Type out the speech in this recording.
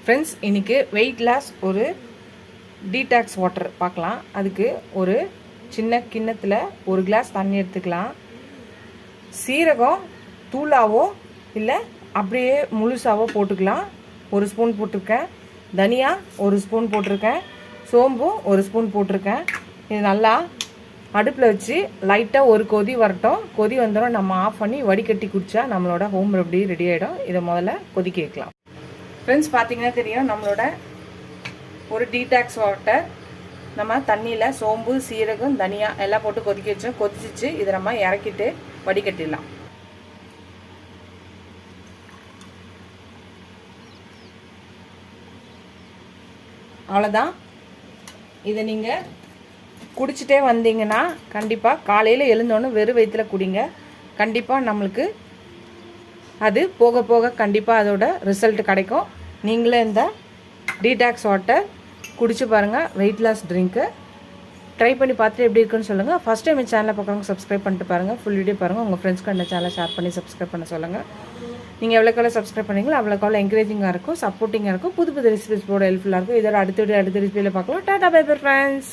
Friends, இன்றைக்கி weight loss ஒரு detox water பார்க்கலாம். அதுக்கு ஒரு சின்ன கிண்ணத்தில் ஒரு கிளாஸ் தண்ணி எடுத்துக்கலாம். சீரகம் தூளாவோ இல்லை அப்படியே முழுசாவோ போட்டுக்கலாம். ஒரு ஸ்பூன் போட்டிருக்கேன். தனியா ஒரு ஸ்பூன் போட்டிருக்கேன். சோம்பும் ஒரு ஸ்பூன் போட்டிருக்கேன். இது நல்லா அடுப்பில் வச்சு லைட்டாக ஒரு கொதி வரட்டும். கொதி வந்தோம் நம்ம ஆஃப் பண்ணி வடிகட்டி குடித்தா நம்மளோட ஹோம் ரெமடி ரெடி ஆகிடும். இதை முதல்ல கொதிக்க வைக்கலாம். ஃப்ரெண்ட்ஸ், பார்த்தீங்கன்னா தெரியும் நம்மளோட ஒரு டீடாக்ஸ் வாட்டர் நம்ம தண்ணியில் சோம்பு சீரகம் தனியா எல்லாம் போட்டு கொதிக்க வச்சோம். கொதிச்சிச்சு. இதை நம்ம இறக்கிட்டு வடிகட்டிடலாம். அவ்வளோதான். இதை நீங்கள் குடிச்சிட்டே வந்தீங்கன்னா கண்டிப்பாக காலையில் எழுந்தோன்னு வெறும் வயிற்றுல குடிங்க. கண்டிப்பாக நம்மளுக்கு அது போக போக கண்டிப்பாக அதோட ரிசல்ட் கிடைக்கும். நீங்களே இந்த டீடாக்ஸ் வாட்டர் குடிச்சு பாருங்கள். வெயிட் லாஸ் ட்ரிங்க்கு ட்ரை பண்ணி பார்த்துட்டு எப்படி இருக்குன்னு சொல்லுங்கள். ஃபஸ்ட் டைம் இந்த சேனலை பார்க்குறவங்க சப்ஸ்கிரைப் பண்ணிட்டு பாருங்கள். ஃபுல் வீடியோ பாருங்கள். உங்கள் ஃப்ரெண்ட்ஸ்க்கு அந்த சேனலை ஷேர் பண்ணி சப்ஸ்கிரைப் பண்ண சொல்லுங்கள். நீங்கள் எவ்வளோக்கெவ்வளோ சப்ஸ்கிரைப் பண்ணீங்களோ அவ்வளோக்கெவ்வளோ என்கரேஜிங்காக இருக்கும், சப்போர்ட்டிங்காக இருக்கும், புது புது ரெசிபிஸ் போட ஹெல்ப்ஃபுல்லாக இருக்கும். இதோட அடுத்த ரெசிபியில் பார்க்கலாம். Tata bye bye friends.